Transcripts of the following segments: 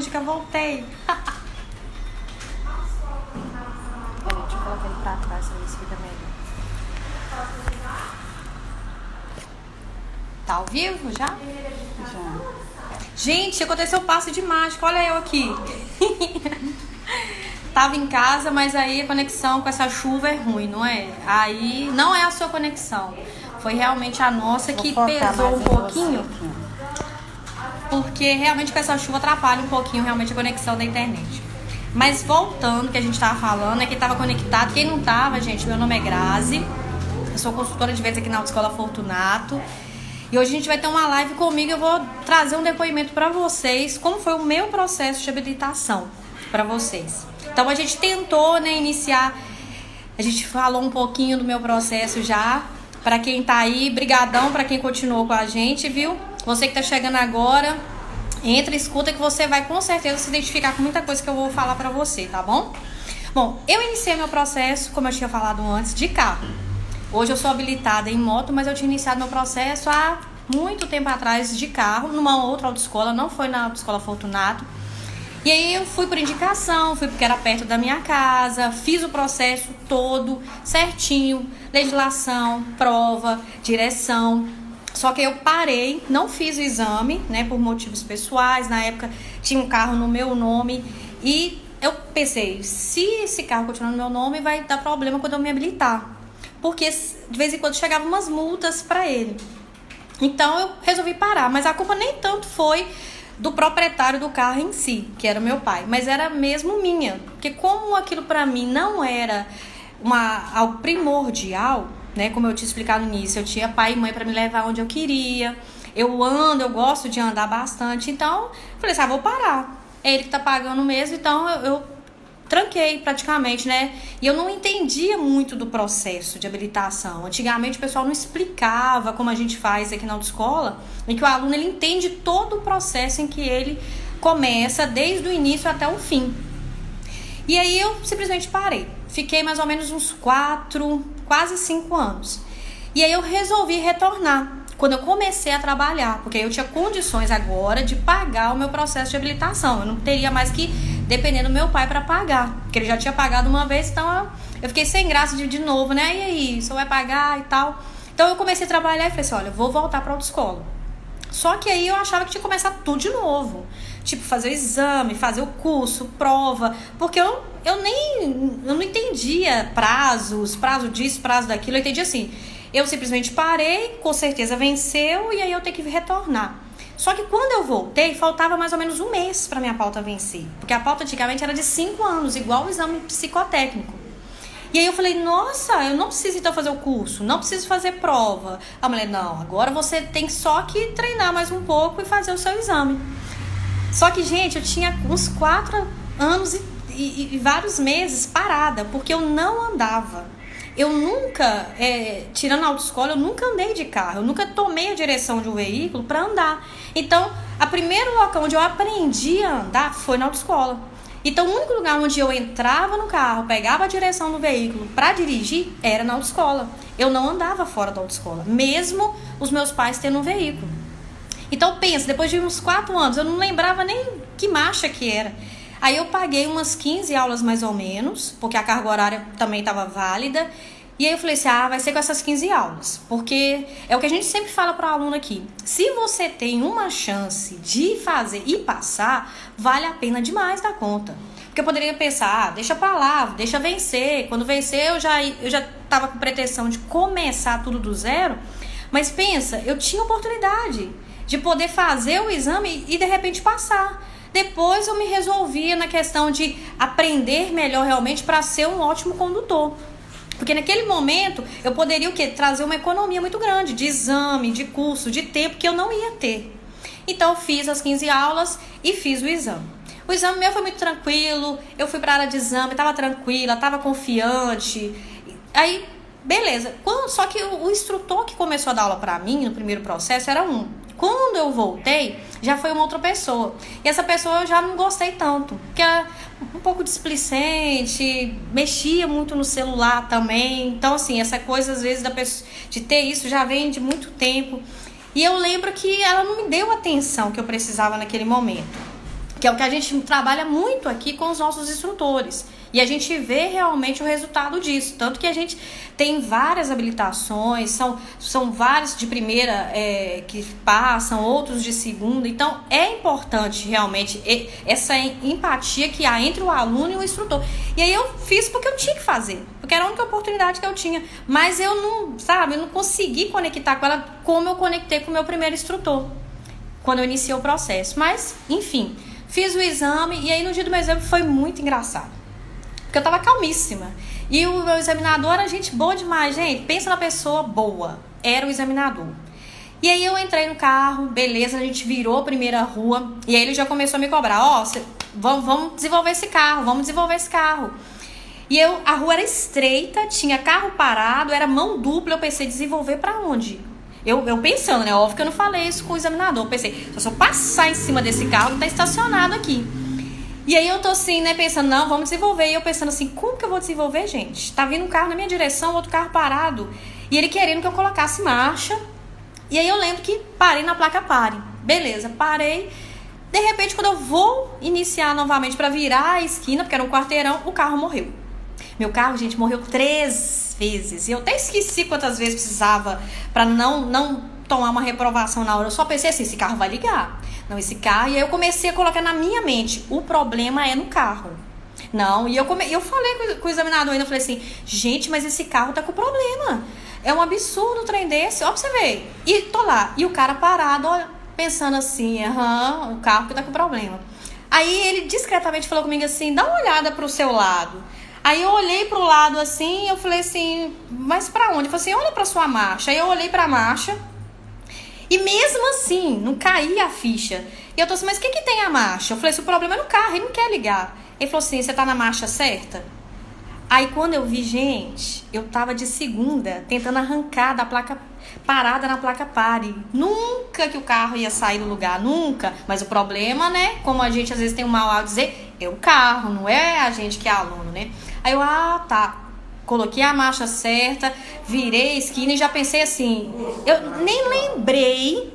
mágica, voltei. Peraí, deixa eu colocar ele pra trás, pra ver se fica melhor. Tá ao vivo já? Já. Gente, aconteceu o passe de mágica, olha eu aqui. Tava em casa, mas aí a conexão com essa chuva é ruim, não é? Aí não é a sua conexão. Foi realmente a nossa que pesou um pouquinho. Porque realmente com essa chuva atrapalha um pouquinho realmente a conexão da internet. Mas voltando, que a gente tava falando, quem tava conectado, quem não tava, gente, meu nome é Grazi. Eu sou consultora de vendas aqui na Autoescola Fortunato. E hoje a gente vai ter uma live comigo, eu vou trazer um depoimento para vocês, como foi o meu processo de habilitação para vocês. Então a gente tentou, né, iniciar, a gente falou um pouquinho do meu processo já. Para quem tá aí, brigadão para quem continuou com a gente, viu? Você que tá chegando agora, entra e escuta que você vai com certeza se identificar com muita coisa que eu vou falar para você, tá bom? Bom, eu iniciei meu processo, como eu tinha falado antes, de carro. Hoje eu sou habilitada em moto, mas eu tinha iniciado meu processo há muito tempo atrás de carro, numa outra autoescola, não foi na Autoescola Fortunato. E aí eu fui por indicação, fui porque era perto da minha casa, fiz o processo todo certinho, legislação, prova, direção. Só que eu parei, não fiz o exame, né, por motivos pessoais. Na época tinha um carro no meu nome e eu pensei, se esse carro continuar no meu nome vai dar problema quando eu me habilitar. Porque de vez em quando chegavam umas multas para ele. Então eu resolvi parar, mas a culpa nem tanto foi do proprietário do carro em si, que era meu pai, mas era mesmo minha. Porque como aquilo para mim não era algo primordial, né? Como eu tinha explicado no início, eu tinha pai e mãe para me levar onde eu queria. Eu gosto de andar bastante, então falei assim, vou parar. É ele que tá pagando mesmo, então eu tranquei praticamente, né? E eu não entendia muito do processo de habilitação. Antigamente o pessoal não explicava como a gente faz aqui na autoescola, em que o aluno ele entende todo o processo em que ele começa, desde o início até o fim. E aí eu simplesmente parei. Fiquei mais ou menos uns 4, quase 5 anos. E aí eu resolvi retornar quando eu comecei a trabalhar, porque eu tinha condições agora de pagar o meu processo de habilitação. Eu não teria mais que depender do meu pai para pagar, porque ele já tinha pagado uma vez, então eu fiquei sem graça de novo, né? E aí, você vai pagar e tal? Então eu comecei a trabalhar e falei assim, olha, eu vou voltar para a autoescola. Só que aí eu achava que tinha que começar tudo de novo. Tipo, fazer o exame, fazer o curso, prova, porque eu não entendia prazo disso, prazo daquilo. Eu entendia assim, eu simplesmente parei, com certeza venceu, e aí eu tenho que retornar. Só que quando eu voltei, faltava mais ou menos um mês para minha pauta vencer. Porque a pauta antigamente era de 5 anos, igual o exame psicotécnico. E aí eu falei, nossa, eu não preciso então fazer o curso, não preciso fazer prova. A mulher, não, agora você tem só que treinar mais um pouco e fazer o seu exame. Só que, gente, eu tinha uns 4 anos e vários meses parada, porque eu não andava. Eu nunca, tirando a autoescola, eu nunca andei de carro, eu nunca tomei a direção de um veículo para andar. Então, o primeiro local onde eu aprendi a andar foi na autoescola. Então, o único lugar onde eu entrava no carro, pegava a direção do veículo para dirigir, era na autoescola. Eu não andava fora da autoescola, mesmo os meus pais tendo um veículo. Então, pensa, depois de uns 4 anos, eu não lembrava nem que marcha que era. Aí eu paguei umas 15 aulas mais ou menos, porque a carga horária também estava válida. E aí eu falei assim, vai ser com essas 15 aulas. Porque é o que a gente sempre fala para o aluno aqui. Se você tem uma chance de fazer e passar, vale a pena demais da conta. Porque eu poderia pensar, deixa pra lá, deixa vencer. Quando vencer, eu já estava com pretensão de começar tudo do zero. Mas pensa, eu tinha oportunidade de poder fazer o exame e de repente passar. Depois eu me resolvia na questão de aprender melhor realmente para ser um ótimo condutor. Porque naquele momento eu poderia trazer uma economia muito grande de exame, de curso, de tempo que eu não ia ter. Então eu fiz as 15 aulas e fiz o exame. O exame meu foi muito tranquilo, eu fui para a área de exame, estava tranquila, estava confiante. Aí, beleza. Só que o instrutor que começou a dar aula para mim no primeiro processo era um. Quando eu voltei, já foi uma outra pessoa. E essa pessoa eu já não gostei tanto. Porque era um pouco displicente, mexia muito no celular também. Então, assim, essa coisa, às vezes, de ter isso já vem de muito tempo. E eu lembro que ela não me deu a atenção que eu precisava naquele momento. que é o que a gente trabalha muito aqui com os nossos instrutores. E a gente vê realmente o resultado disso. Tanto que a gente tem várias habilitações, são vários de primeira que passam, outros de segunda. Então, é importante realmente essa empatia que há entre o aluno e o instrutor. E aí eu fiz porque eu tinha que fazer, porque era a única oportunidade que eu tinha. Mas eu não consegui conectar com ela como eu conectei com o meu primeiro instrutor, quando eu iniciei o processo. Mas, enfim, fiz o exame e aí no dia do meu exame foi muito engraçado. Porque eu tava calmíssima. E o meu examinador era gente boa demais, gente. Pensa na pessoa boa. Era o examinador. E aí eu entrei no carro, beleza, a gente virou a primeira rua. E aí ele já começou a me cobrar. Vamos desenvolver esse carro. E a rua era estreita, tinha carro parado, era mão dupla. Eu pensei, desenvolver pra onde? Eu pensando, né? Óbvio que eu não falei isso com o examinador. Eu pensei, se eu passar em cima desse carro que tá estacionado aqui. E aí eu tô assim, né, pensando, não, vamos desenvolver. E eu pensando assim, como que eu vou desenvolver, gente? Tá vindo um carro na minha direção, outro carro parado. E ele querendo que eu colocasse marcha. E aí eu lembro que parei na placa pare. Beleza, parei. De repente, quando eu vou iniciar novamente pra virar a esquina, porque era um quarteirão, o carro morreu. Meu carro, gente, morreu 3 vezes. E eu até esqueci quantas vezes precisava pra não tomar uma reprovação na hora. Eu só pensei assim, esse carro vai ligar. Não, esse carro. E aí eu comecei a colocar na minha mente, o problema é no carro. Não, e eu falei com o examinador ainda, eu falei assim, gente, mas esse carro tá com problema. É um absurdo um trem desse, ó pra você ver. E tô lá, e o cara parado, ó, pensando assim, o carro que tá com problema. Aí ele discretamente falou comigo assim, dá uma olhada pro seu lado. Aí eu olhei pro lado assim, eu falei assim, mas pra onde? Ele falou assim, olha pra sua marcha. Aí eu olhei pra marcha, e mesmo assim, não caía a ficha. E eu tô assim, mas o que tem a marcha? Eu falei assim, o problema é no carro, ele não quer ligar. Ele falou assim, você tá na marcha certa? Aí quando eu vi, gente, eu tava de segunda, tentando arrancar da placa, parada na placa pare. Nunca que o carro ia sair do lugar, nunca. Mas o problema, né, como a gente às vezes tem um mal a dizer, é o carro, não é a gente que é aluno, né? Aí eu, tá. Coloquei a marcha certa, virei a esquina e já pensei assim, eu nem lembrei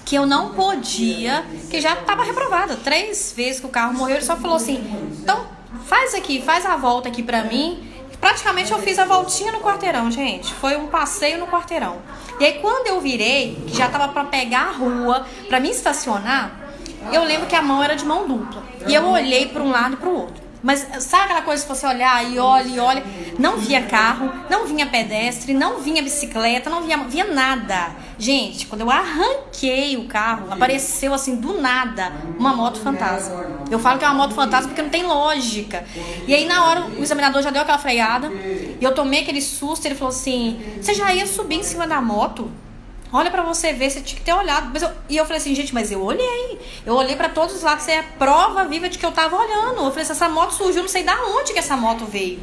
que eu não podia, que já estava reprovada. 3 vezes que o carro morreu, ele só falou assim, então faz a volta aqui pra mim. Praticamente eu fiz a voltinha no quarteirão, gente. Foi um passeio no quarteirão. E aí quando eu virei, que já tava pra pegar a rua, pra me estacionar, eu lembro que a mão era de mão dupla. E eu olhei pra um lado e pro outro. Mas sabe aquela coisa que você olhar e olha, não via carro, não vinha pedestre, não vinha bicicleta, não via nada. Gente, quando eu arranquei o carro, apareceu assim do nada uma moto fantasma. Eu falo que é uma moto fantasma porque não tem lógica. E aí na hora o examinador já deu aquela freada e eu tomei aquele susto. Ele falou assim, você já ia subir em cima da moto? Olha pra você ver, você tinha que ter olhado. E eu falei assim, gente, mas eu olhei. Eu olhei pra todos os lados, você é prova viva de que eu tava olhando. Eu falei assim, essa moto surgiu, não sei da onde que essa moto veio.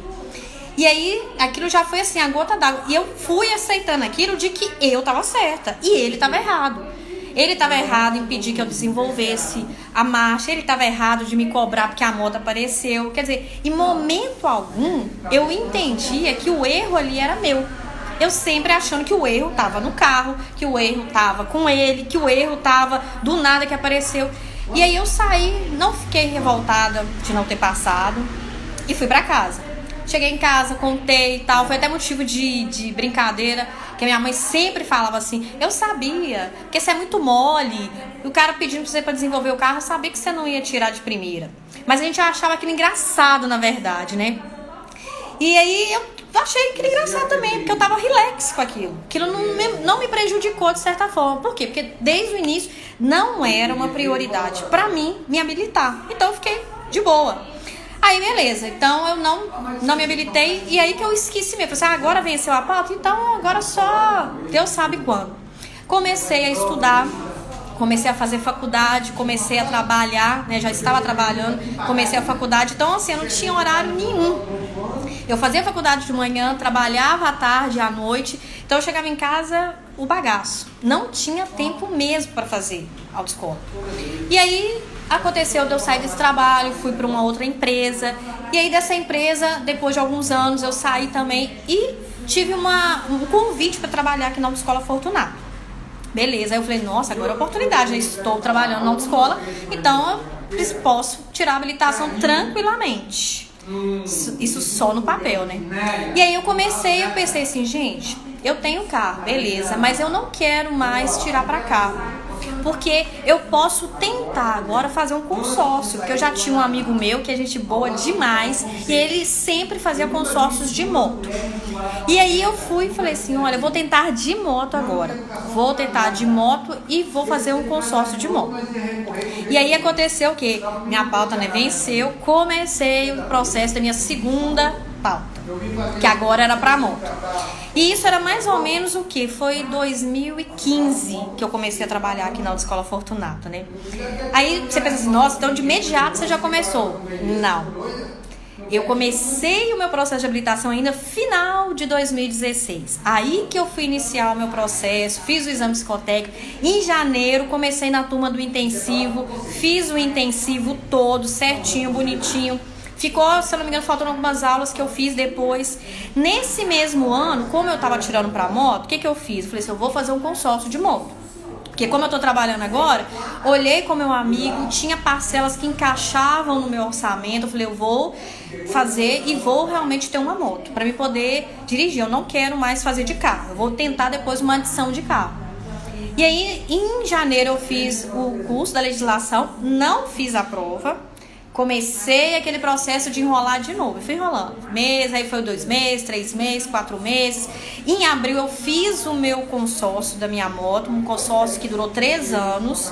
E aí, aquilo já foi assim, a gota d'água. E eu fui aceitando aquilo de que eu tava certa. E ele tava errado. Ele tava errado em pedir que eu desenvolvesse a marcha. Ele tava errado de me cobrar porque a moto apareceu. Quer dizer, em momento algum, eu entendia que o erro ali era meu. Eu sempre achando que o erro tava no carro, que o erro tava com ele, que o erro tava do nada que apareceu. E aí eu saí, não fiquei revoltada de não ter passado e fui pra casa. Cheguei em casa, contei e tal, foi até motivo de brincadeira, que a minha mãe sempre falava assim, eu sabia, porque você é muito mole, o cara pedindo pra você pra desenvolver o carro, eu sabia que você não ia tirar de primeira. Mas a gente achava aquilo engraçado, na verdade, né? E aí eu achei aquilo engraçado também, porque eu tava relax com aquilo. Aquilo não me prejudicou de certa forma. Por quê? Porque desde o início não era uma prioridade pra mim me habilitar. Então eu fiquei de boa. Aí beleza, então eu não me habilitei. E aí que eu esqueci mesmo. Falei assim, agora venceu a pauta? Então agora só Deus sabe quando. Comecei a estudar. Comecei a fazer faculdade, comecei a trabalhar, né? Já estava trabalhando, comecei a faculdade. Então, assim, eu não tinha horário nenhum. Eu fazia faculdade de manhã, trabalhava à tarde, à noite. Então, eu chegava em casa, o bagaço. Não tinha tempo mesmo para fazer autoescola. E aí, aconteceu de eu sair desse trabalho, fui para uma outra empresa. E aí, dessa empresa, depois de alguns anos, eu saí também e tive um convite para trabalhar aqui na Autoescola Fortunato. Beleza, aí eu falei, nossa, agora é oportunidade, né? Estou trabalhando na autoescola, então posso tirar a habilitação tranquilamente. Isso só no papel, né? E aí eu pensei assim, gente, eu tenho carro, beleza, mas eu não quero mais tirar para carro. Porque eu posso tentar agora fazer um consórcio, porque eu já tinha um amigo meu que é gente boa demais e ele sempre fazia consórcios de moto. E aí eu fui e falei assim, olha, eu vou tentar de moto agora. Vou tentar de moto e vou fazer um consórcio de moto. E aí aconteceu o quê? Minha pauta, né, venceu, comecei o processo da minha segunda pauta, que agora era para moto. E isso era mais ou menos o que? Foi 2015 que eu comecei a trabalhar aqui na Autoescola Fortunato, né? Aí você pensa assim, nossa, então de imediato você já começou. Não. Eu comecei o meu processo de habilitação ainda final de 2016. Aí que eu fui iniciar o meu processo, fiz o exame psicotécnico. Em janeiro, comecei na turma do intensivo, fiz o intensivo todo, certinho, bonitinho. Ficou, se eu não me engano, faltando algumas aulas que eu fiz depois. Nesse mesmo ano, como eu tava tirando pra moto, o que eu fiz? Eu falei assim, eu vou fazer um consórcio de moto. Porque como eu tô trabalhando agora, olhei com meu amigo, tinha parcelas que encaixavam no meu orçamento. Eu falei, eu vou fazer e vou realmente ter uma moto pra me poder dirigir. Eu não quero mais fazer de carro. Eu vou tentar depois uma adição de carro. E aí, em janeiro, eu fiz o curso da legislação, não fiz a prova. Comecei aquele processo de enrolar de novo. Eu fui enrolando. Aí foi 2 meses, 3 meses, 4 meses. Em abril eu fiz o meu consórcio da minha moto. Um consórcio que durou 3 anos.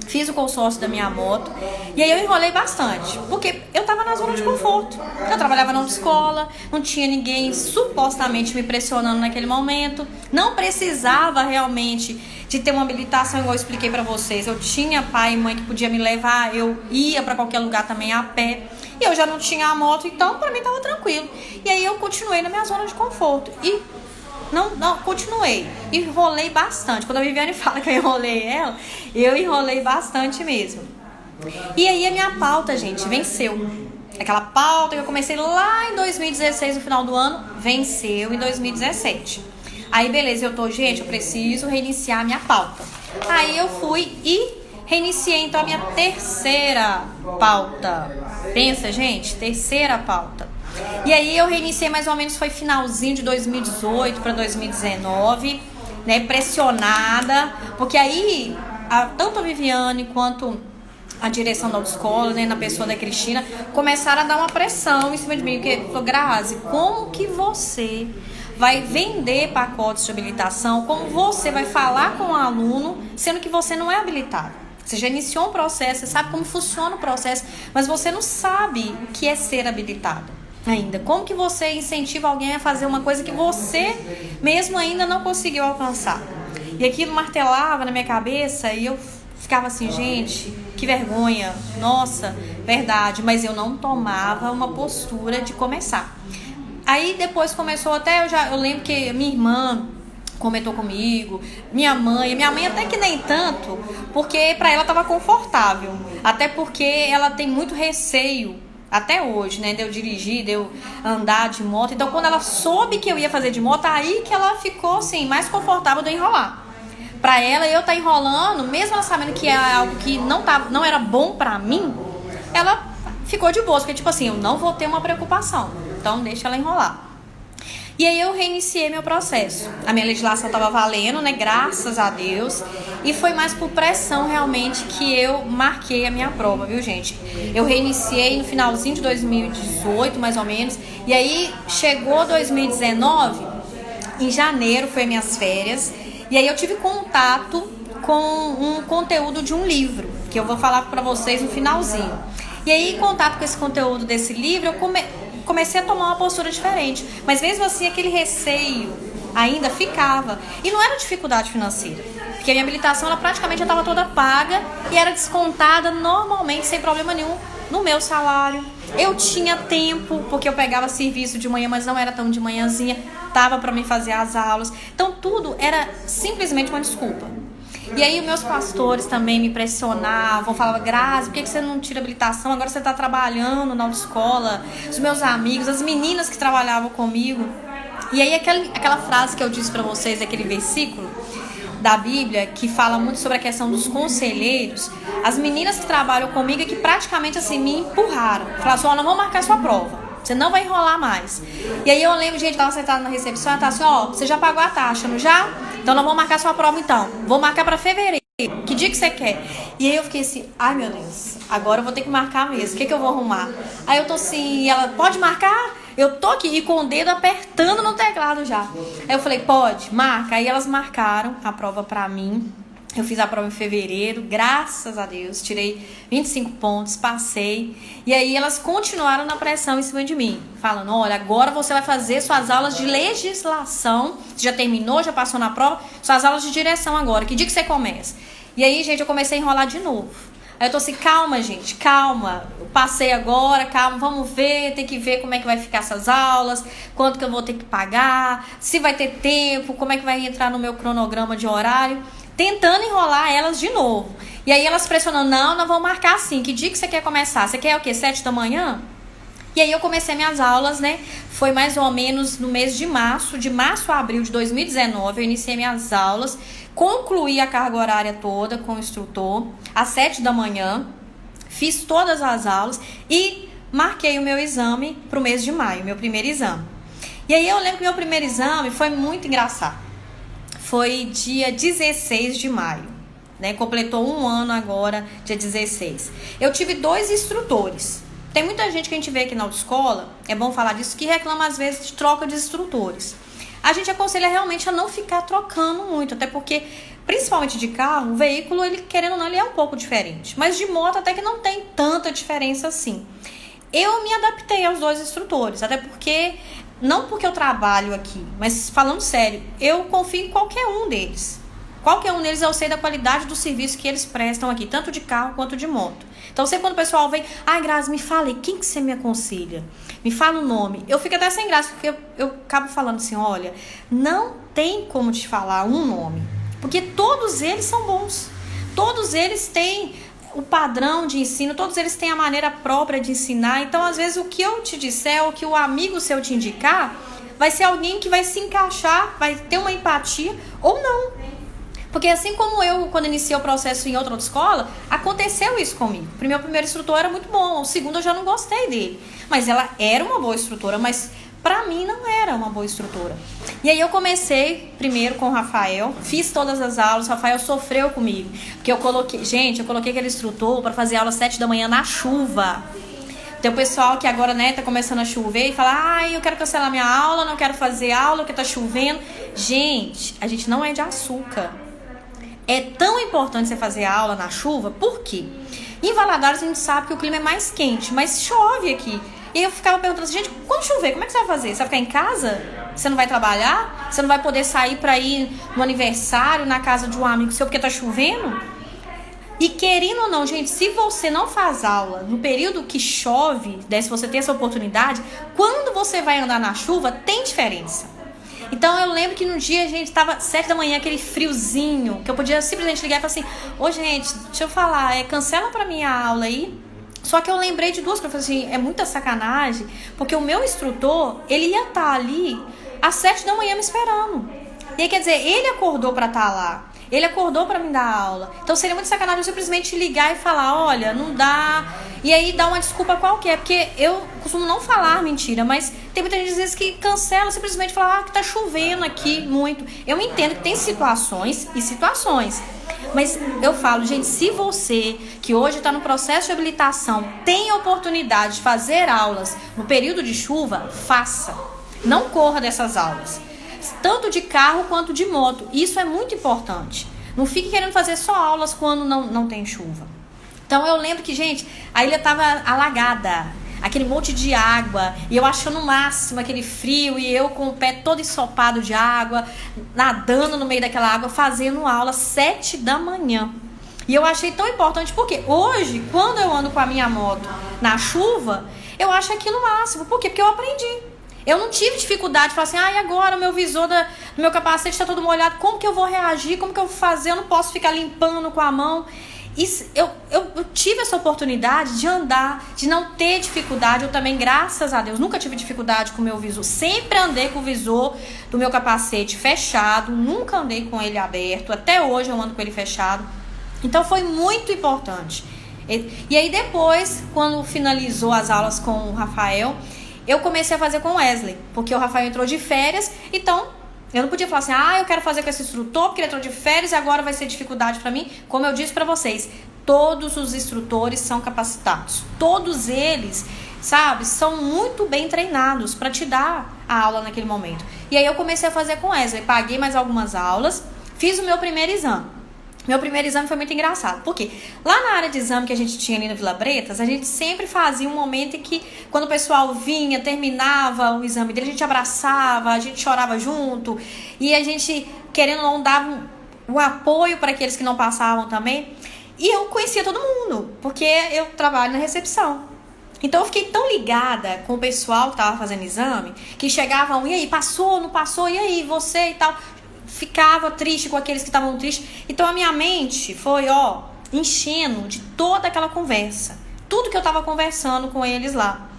Fiz o consórcio da minha moto. E aí eu enrolei bastante. Porque eu tava na zona de conforto. Eu trabalhava na autoescola. Não tinha ninguém supostamente me pressionando naquele momento. Não precisava realmente de ter uma habilitação, igual eu expliquei pra vocês. Eu tinha pai e mãe que podia me levar, eu ia pra qualquer lugar também a pé. E eu já não tinha a moto, então pra mim tava tranquilo. E aí eu continuei na minha zona de conforto. E continuei. Enrolei bastante. Quando a Viviane fala que eu enrolei ela, eu enrolei bastante mesmo. E aí a minha pauta, gente, venceu. Aquela pauta que eu comecei lá em 2016, no final do ano, venceu em 2017. Aí, beleza, eu preciso reiniciar a minha pauta. Aí eu fui e reiniciei, então, a minha terceira pauta. Pensa, gente, terceira pauta. E aí eu reiniciei mais ou menos, foi finalzinho de 2018 para 2019, né, pressionada. Porque aí, tanto a Viviane quanto a direção da autoescola, né, na pessoa da Cristina, começaram a dar uma pressão em cima de mim. Porque falou, Grazi, como que você vai vender pacotes de habilitação, como você vai falar com o aluno, sendo que você não é habilitado? Você já iniciou um processo, você sabe como funciona o processo, mas você não sabe o que é ser habilitado ainda. Como que você incentiva alguém a fazer uma coisa que você mesmo ainda não conseguiu alcançar? E aquilo martelava na minha cabeça e eu ficava assim, gente, que vergonha, nossa, verdade, mas eu não tomava uma postura de começar. Aí depois começou eu lembro que minha irmã comentou comigo, minha mãe até que nem tanto, porque pra ela tava confortável, até porque ela tem muito receio, até hoje, né, de eu dirigir, de eu andar de moto. Então quando ela soube que eu ia fazer de moto, aí que ela ficou assim, mais confortável de eu enrolar. Pra ela, eu tá enrolando, mesmo ela sabendo que é algo que não era bom pra mim, ela ficou de boa, porque tipo assim, eu não vou ter uma preocupação, então deixa ela enrolar. E aí eu reiniciei meu processo. A minha legislação estava valendo, né? Graças a Deus. E foi mais por pressão realmente que eu marquei a minha prova, viu, gente? Eu reiniciei no finalzinho de 2018, mais ou menos. E aí chegou 2019, em janeiro foi minhas férias. E aí eu tive contato com um conteúdo de um livro, que eu vou falar para vocês no finalzinho. E aí, em contato com esse conteúdo desse livro, eu comecei a tomar uma postura diferente. Mas mesmo assim, aquele receio ainda ficava. E não era dificuldade financeira, porque a minha habilitação ela praticamente já estava toda paga e era descontada normalmente, sem problema nenhum, no meu salário. Eu tinha tempo, porque eu pegava serviço de manhã, mas não era tão de manhãzinha, tava para me fazer as aulas. Então tudo era simplesmente uma desculpa. E aí meus pastores também me pressionavam, falavam, Grazi, por que você não tira habilitação? Agora você tá trabalhando na autoescola. Os meus amigos, as meninas que trabalhavam comigo. E aí aquela frase que eu disse pra vocês, aquele versículo, da Bíblia que fala muito sobre a questão dos conselheiros. As meninas que trabalham comigo é que praticamente assim me empurraram. Falaram assim, ó, não vou marcar sua prova. Você não vai enrolar mais. E aí eu lembro, gente, eu tava sentada na recepção, ela tava assim, ó, você já pagou a taxa, não já? Então não vou marcar sua prova então. Vou marcar pra fevereiro. Que dia que você quer? E aí eu fiquei assim, ai meu Deus, agora eu vou ter que marcar mesmo. O que eu vou arrumar? Aí eu tô assim, e ela, pode marcar? Eu tô aqui e com o dedo apertando no teclado já. Aí eu falei, pode, marca. Aí elas marcaram a prova pra mim. Eu fiz a prova em fevereiro, graças a Deus, tirei 25 pontos, passei. E aí elas continuaram na pressão em cima de mim, falando, olha, agora você vai fazer suas aulas de legislação. Você já terminou, já passou na prova, suas aulas de direção agora. Que dia que você começa? E aí, gente, eu comecei a enrolar de novo. Aí eu tô assim, calma, gente, calma. Eu passei agora, calma, vamos ver, tem que ver como é que vai ficar essas aulas, quanto que eu vou ter que pagar, se vai ter tempo, como é que vai entrar no meu cronograma de horário. Tentando enrolar elas de novo. E aí elas pressionando, não vão marcar assim. Que dia que você quer começar? Você quer o quê? 7 da manhã? E aí eu comecei minhas aulas, né? Foi mais ou menos no mês de março a abril de 2019, eu iniciei minhas aulas, concluí a carga horária toda com o instrutor, às 7 da manhã, fiz todas as aulas e marquei o meu exame para o mês de maio, meu primeiro exame. E aí eu lembro que meu primeiro exame foi muito engraçado. Foi dia 16 de maio, né? Completou um ano agora, dia 16. Eu tive 2 instrutores. Tem muita gente que a gente vê aqui na autoescola, é bom falar disso, que reclama às vezes de troca de instrutores. A gente aconselha realmente a não ficar trocando muito, até porque, principalmente de carro, o veículo, ele querendo ou não, ele é um pouco diferente. Mas de moto até que não tem tanta diferença assim. Eu me adaptei aos 2 instrutores, até porque... Não porque eu trabalho aqui, mas falando sério, eu confio em qualquer um deles. Qualquer um deles eu sei da qualidade do serviço que eles prestam aqui, tanto de carro quanto de moto. Então, sempre quando o pessoal vem, ai, Grazi, me fala aí, quem que você me aconselha? Me fala o nome. Eu fico até sem graça, porque eu acabo falando assim, olha, não tem como te falar um nome, porque todos eles são bons. Todos eles têm o padrão de ensino, todos eles têm a maneira própria de ensinar. Então, às vezes, o que eu te disser, o que o amigo seu te indicar, vai ser alguém que vai se encaixar, vai ter uma empatia ou não. Porque assim como eu, quando iniciei o processo em outra escola, aconteceu isso comigo. O meu primeiro instrutor era muito bom, o segundo eu já não gostei dele. Mas ela era uma boa instrutora, mas pra mim não era uma boa instrutora. E aí eu comecei primeiro com o Rafael, fiz todas as aulas, o Rafael sofreu comigo. Porque eu coloquei aquele instrutor para fazer aula às 7 da manhã na chuva. Tem o pessoal que agora, né, tá começando a chover e fala, ai, eu quero cancelar minha aula, não quero fazer aula porque tá chovendo. Gente, a gente não é de açúcar. É tão importante você fazer aula na chuva, por quê? Em Valadares a gente sabe que o clima é mais quente, mas chove aqui. E eu ficava perguntando assim, gente, quando chover, como é que você vai fazer? Você vai ficar em casa? Você não vai trabalhar? Você não vai poder sair para ir no aniversário, na casa de um amigo seu porque tá chovendo? E querendo ou não, gente, se você não faz aula no período que chove, né, se você tem essa oportunidade, quando você vai andar na chuva, tem diferença. Então eu lembro que no dia a gente tava 7 da manhã, aquele friozinho, que eu podia simplesmente ligar e falar assim, ô gente, deixa eu falar, cancela pra minha aula aí. Só que eu lembrei de 2 coisas, eu falei assim, é muita sacanagem, porque o meu instrutor, ele ia estar ali às 7 da manhã me esperando. E aí, quer dizer, ele acordou pra estar lá. Ele acordou pra me dar aula. Então seria muito sacanagem eu simplesmente ligar e falar, olha, não dá. E aí dar uma desculpa qualquer. Porque eu costumo não falar mentira, mas tem muita gente às vezes que cancela simplesmente falar que tá chovendo aqui muito. Eu entendo que tem situações e situações. Mas eu falo, gente, se você que hoje está no processo de habilitação tem a oportunidade de fazer aulas no período de chuva, faça. Não corra dessas aulas. Tanto de carro quanto de moto. Isso é muito importante. Não fique querendo fazer só aulas quando não tem chuva. Então eu lembro que, gente, a ilha estava alagada. Aquele monte de água. E eu achando o máximo aquele frio. E eu com o pé todo ensopado de água. Nadando no meio daquela água. Fazendo aula às 7 da manhã. E eu achei tão importante. Porque hoje, quando eu ando com a minha moto na chuva, eu acho aquilo máximo. Por quê? Porque eu aprendi. Eu não tive dificuldade de falar assim, e agora o meu visor do meu capacete está todo molhado, como que eu vou reagir, como que eu vou fazer, eu não posso ficar limpando com a mão. Eu tive essa oportunidade de andar, de não ter dificuldade. Eu também, graças a Deus, nunca tive dificuldade com o meu visor. Sempre andei com o visor do meu capacete fechado, nunca andei com ele aberto. Até hoje eu ando com ele fechado. Então foi muito importante. E aí depois, quando finalizou as aulas com o Rafael, eu comecei a fazer com o Wesley, porque o Rafael entrou de férias, então eu não podia falar assim, eu quero fazer com esse instrutor porque ele entrou de férias e agora vai ser dificuldade para mim. Como eu disse para vocês, todos os instrutores são capacitados. Todos eles, sabe, são muito bem treinados para te dar a aula naquele momento. E aí eu comecei a fazer com Wesley, paguei mais algumas aulas, fiz o meu primeiro exame. Meu primeiro exame foi muito engraçado, porque lá na área de exame que a gente tinha ali no Vila Bretas, a gente sempre fazia um momento em que, quando o pessoal vinha, terminava o exame dele, a gente abraçava, a gente chorava junto, e a gente, querendo ou não, dava um apoio para aqueles que não passavam também. E eu conhecia todo mundo, porque eu trabalho na recepção. Então eu fiquei tão ligada com o pessoal que estava fazendo exame, que chegavam, e aí, passou, não passou, e aí, você e tal... Ficava triste com aqueles que estavam tristes. Então a minha mente foi, enchendo de toda aquela conversa. Tudo que eu tava conversando com eles lá.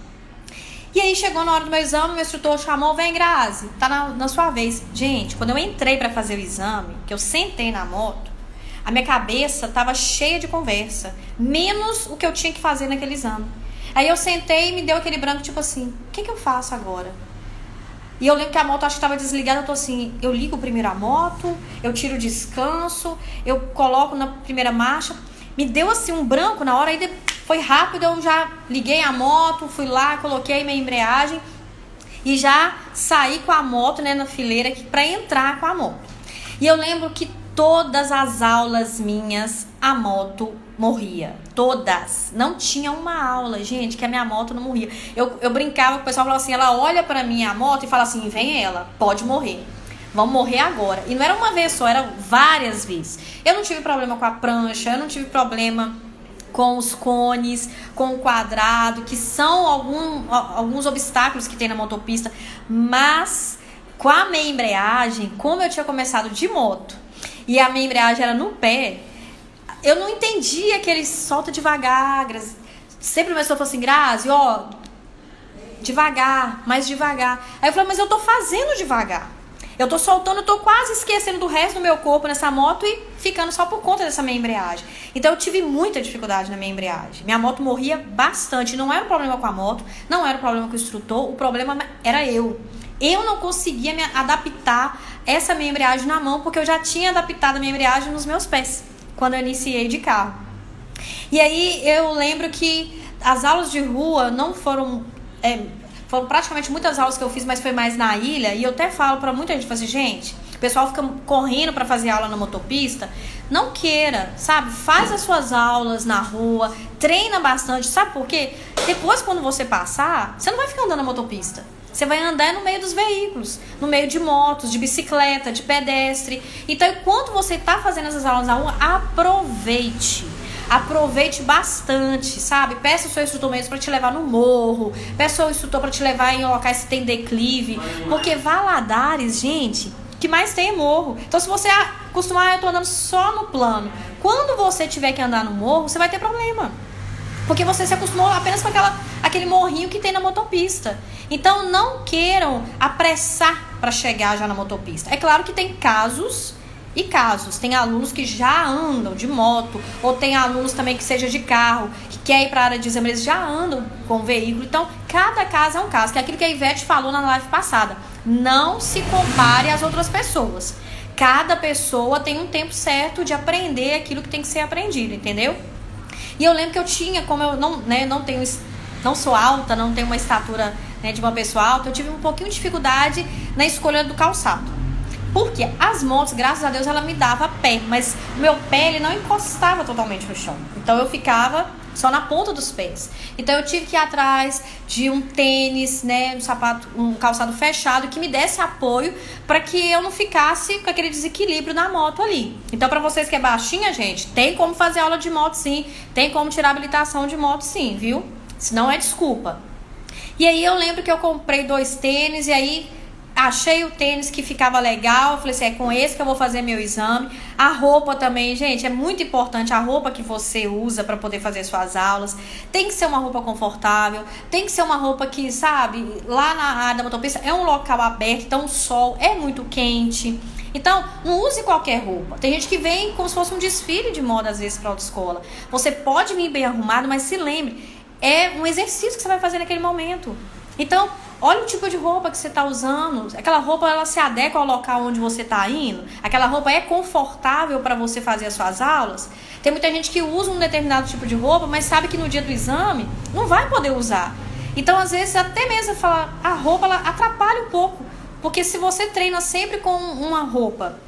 E aí chegou na hora do meu exame, meu instrutor chamou, vem Grazi, tá na sua vez. Gente, quando eu entrei pra fazer o exame, que eu sentei na moto, a minha cabeça tava cheia de conversa. Menos o que eu tinha que fazer naquele exame. Aí eu sentei e me deu aquele branco, tipo assim, o que eu faço agora? E eu lembro que a moto acho que estava desligada, eu tô assim, eu ligo primeiro a moto, eu tiro o descanso, eu coloco na primeira marcha. Me deu assim um branco na hora, aí foi rápido, eu já liguei a moto, fui lá, coloquei minha embreagem e já saí com a moto, né, na fileira aqui para entrar com a moto. E eu lembro que todas as aulas minhas, a moto morria. Todas. Não tinha uma aula, gente, que a minha moto não morria. Eu brincava com o pessoal, falava assim, ela olha pra mim a moto e fala assim, vem ela, pode morrer. Vamos morrer agora. E não era uma vez só, era várias vezes. Eu não tive problema com a prancha, eu não tive problema com os cones, com o quadrado, que são alguns obstáculos que tem na motopista. Mas com a minha embreagem, como eu tinha começado de moto, e a minha embreagem era no pé, eu não entendia aquele solta devagar. Sempre o meu instrutor falou assim, Grazi, devagar, mais devagar. Aí eu falei, mas eu tô fazendo devagar. Eu tô soltando, eu tô quase esquecendo do resto do meu corpo nessa moto e ficando só por conta dessa minha embreagem. Então eu tive muita dificuldade na minha embreagem. Minha moto morria bastante. Não era o problema com a moto, não era o problema com o instrutor, o problema era eu. Eu não conseguia me adaptar essa minha embreagem na mão, porque eu já tinha adaptado a minha embreagem nos meus pés, quando eu iniciei de carro. E aí eu lembro que as aulas de rua não foram... foram praticamente muitas aulas que eu fiz, mas foi mais na ilha. E eu até falo pra muita gente, assim, gente, o pessoal fica correndo pra fazer aula na motopista. Não queira, sabe? Faz as suas aulas na rua, treina bastante. Sabe por quê? Depois, quando você passar, você não vai ficar andando na motopista. Você vai andar no meio dos veículos, no meio de motos, de bicicleta, de pedestre. Então, enquanto você está fazendo essas aulas na rua, aproveite. Aproveite bastante, sabe? Peça o seu instrutor mesmo para te levar no morro. Peça o instrutor para te levar em locais que tem declive. Porque Valadares, gente, que mais tem é morro. Então, se você acostumar, eu tô andando só no plano. Quando você tiver que andar no morro, você vai ter problema. Porque você se acostumou apenas com aquele morrinho que tem na motopista. Então, não queiram apressar para chegar já na motopista. É claro que tem casos e casos. Tem alunos que já andam de moto, ou tem alunos também que seja de carro, que quer ir para a área de exame, eles já andam com o veículo. Então, cada caso é um caso, que é aquilo que a Ivete falou na live passada. Não se compare às outras pessoas. Cada pessoa tem um tempo certo de aprender aquilo que tem que ser aprendido, entendeu? E eu lembro que eu tinha, como eu não sou alta, não tenho uma estatura, né, de uma pessoa alta, eu tive um pouquinho de dificuldade na escolha do calçado. Porque as motos, graças a Deus, ela me dava pé, mas o meu pé ele não encostava totalmente no chão. Então eu ficava só na ponta dos pés. Então eu tive que ir atrás de um tênis, né, um calçado fechado que me desse apoio para que eu não ficasse com aquele desequilíbrio na moto ali. Então, para vocês que é baixinha, gente, tem como fazer aula de moto sim, tem como tirar habilitação de moto sim, viu? Se não é desculpa. E aí eu lembro que eu comprei 2 tênis e aí achei o tênis que ficava legal, falei assim, é com esse que eu vou fazer meu exame. A roupa também, gente, é muito importante a roupa que você usa para poder fazer suas aulas. Tem que ser uma roupa confortável, tem que ser uma roupa que, sabe, lá na área da motopista é um local aberto, então o sol é muito quente. Então, não use qualquer roupa. Tem gente que vem como se fosse um desfile de moda, às vezes, para autoescola. Você pode vir bem arrumado, mas se lembre, é um exercício que você vai fazer naquele momento. Então, olha o tipo de roupa que você está usando. Aquela roupa, ela se adequa ao local onde você está indo? Aquela roupa é confortável para você fazer as suas aulas? Tem muita gente que usa um determinado tipo de roupa, mas sabe que no dia do exame não vai poder usar. Então, às vezes, até mesmo a roupa ela atrapalha um pouco. Porque se você treina sempre com uma roupa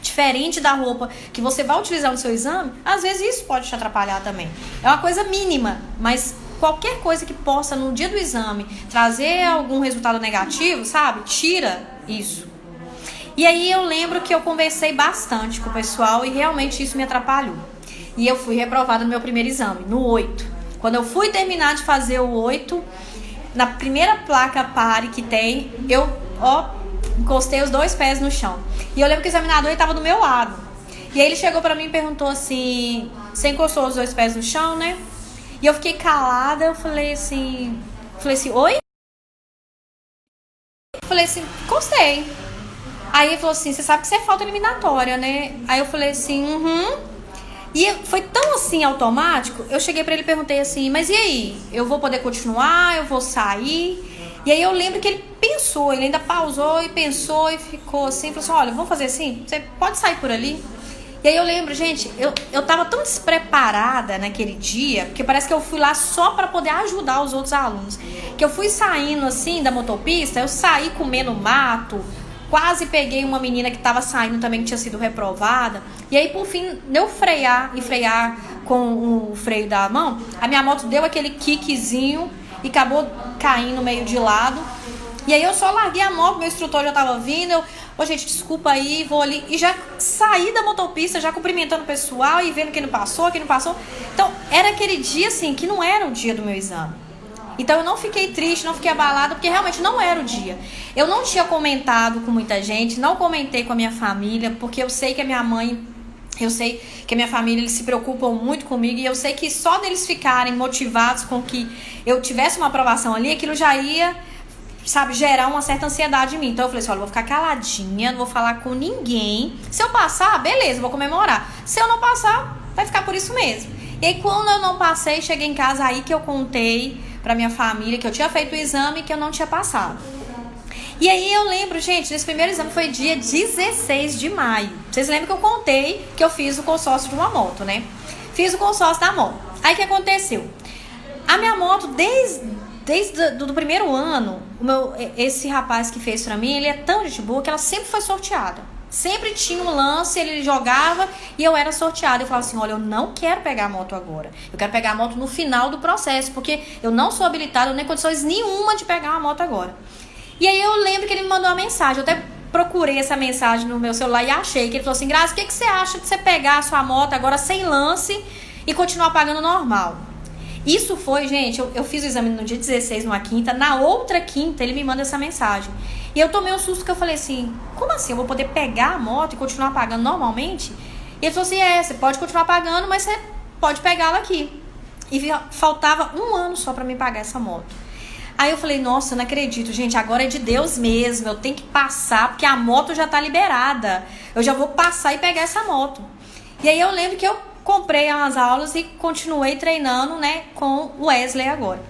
diferente da roupa que você vai utilizar no seu exame, às vezes isso pode te atrapalhar também. É uma coisa mínima, mas qualquer coisa que possa no dia do exame trazer algum resultado negativo, sabe? Tira isso. E aí eu lembro que eu conversei bastante com o pessoal e realmente isso me atrapalhou. E eu fui reprovada no meu primeiro exame, no 8. Quando eu fui terminar de fazer o 8, na primeira placa pare que tem, eu encostei os 2 pés no chão. E eu lembro que o examinador estava do meu lado. E aí ele chegou pra mim e perguntou assim, você encostou os 2 pés no chão, né? E eu fiquei calada, eu falei assim, oi? Eu falei assim, encostei. Aí ele falou assim, você sabe que isso é falta eliminatória, né? Aí eu falei assim, E foi tão assim automático, eu cheguei pra ele e perguntei assim, mas e aí? Eu vou poder continuar? Eu vou sair? E aí eu lembro que ele pensou, ele ainda pausou e pensou e ficou assim, falou assim, olha, vamos fazer assim? Você pode sair por ali? E aí eu lembro, gente, eu tava tão despreparada naquele dia, porque parece que eu fui lá só pra poder ajudar os outros alunos, que eu fui saindo assim da motopista, eu saí comendo mato, quase peguei uma menina que tava saindo também, que tinha sido reprovada, e aí por fim, eu frear com o freio da mão, a minha moto deu aquele kickzinho e acabou caindo meio de lado. E aí eu só larguei a moto, meu instrutor já tava vindo, gente, desculpa aí, vou ali. E já saí da motopista, já cumprimentando o pessoal e vendo quem não passou. Então, era aquele dia, assim, que não era o dia do meu exame. Então, eu não fiquei triste, não fiquei abalada, porque realmente não era o dia. Eu não tinha comentado com muita gente, não comentei com a minha família, porque eu sei que a minha mãe... Eu sei que a minha família, eles se preocupam muito comigo e eu sei que só deles ficarem motivados com que eu tivesse uma aprovação ali, aquilo já ia, sabe, gerar uma certa ansiedade em mim. Então eu falei assim, olha, eu vou ficar caladinha, não vou falar com ninguém. Se eu passar, beleza, vou comemorar. Se eu não passar, vai ficar por isso mesmo. E aí quando eu não passei, cheguei em casa aí que eu contei pra minha família que eu tinha feito o exame e que eu não tinha passado. E aí eu lembro, gente, nesse primeiro exame foi dia 16 de maio. Vocês lembram que eu contei que eu fiz o consórcio de uma moto, né? Fiz o consórcio da moto. Aí o que aconteceu? A minha moto, desde do primeiro ano, esse rapaz que fez pra mim, ele é tão gente boa que ela sempre foi sorteada. Sempre tinha um lance, ele jogava e eu era sorteada. Eu falava assim, olha, eu não quero pegar a moto agora. Eu quero pegar a moto no final do processo, porque eu não sou habilitada, eu não tenho condições nenhuma de pegar uma moto agora. E aí eu lembro que ele me mandou uma mensagem, eu até procurei essa mensagem no meu celular e achei, que ele falou assim, Grazi, o que você acha de você pegar a sua moto agora sem lance e continuar pagando normal? Isso foi, gente, eu fiz o exame no dia 16, numa quinta, na outra quinta ele me manda essa mensagem. E eu tomei um susto que eu falei assim, como assim, eu vou poder pegar a moto e continuar pagando normalmente? E ele falou assim, você pode continuar pagando, mas você pode pegá-la aqui. E faltava 1 ano só pra mim pagar essa moto. Aí eu falei, nossa, eu não acredito, gente, agora é de Deus mesmo, eu tenho que passar, porque a moto já tá liberada. Eu já vou passar e pegar essa moto. E aí eu lembro que eu comprei umas aulas e continuei treinando, né, com o Wesley agora.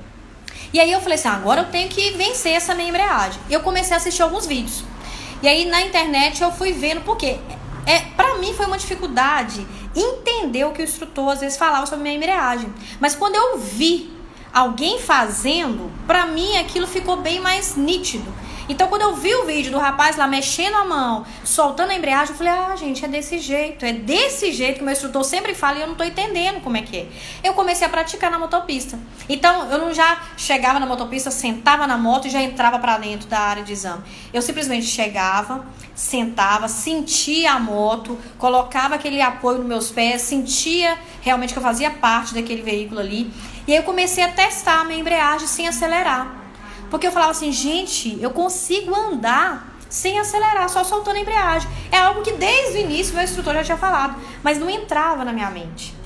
E aí eu falei assim, agora eu tenho que vencer essa minha embreagem. E eu comecei a assistir alguns vídeos. E aí na internet eu fui vendo, porque pra mim foi uma dificuldade entender o que o instrutor às vezes falava sobre minha embreagem. Mas quando eu vi alguém fazendo, pra mim aquilo ficou bem mais nítido. Então quando eu vi o vídeo do rapaz lá mexendo a mão, soltando a embreagem, eu falei, gente, é desse jeito que o meu instrutor sempre fala e eu não tô entendendo como é que é. Eu comecei a praticar na motopista. Então eu não já chegava na motopista, sentava na moto e já entrava pra dentro da área de exame. Eu simplesmente chegava, sentava, sentia a moto, colocava aquele apoio nos meus pés, sentia realmente que eu fazia parte daquele veículo ali. E aí eu comecei a testar a minha embreagem sem acelerar. Porque eu falava assim, gente, eu consigo andar sem acelerar, só soltando a embreagem. É algo que desde o início meu instrutor já tinha falado, mas não entrava na minha mente.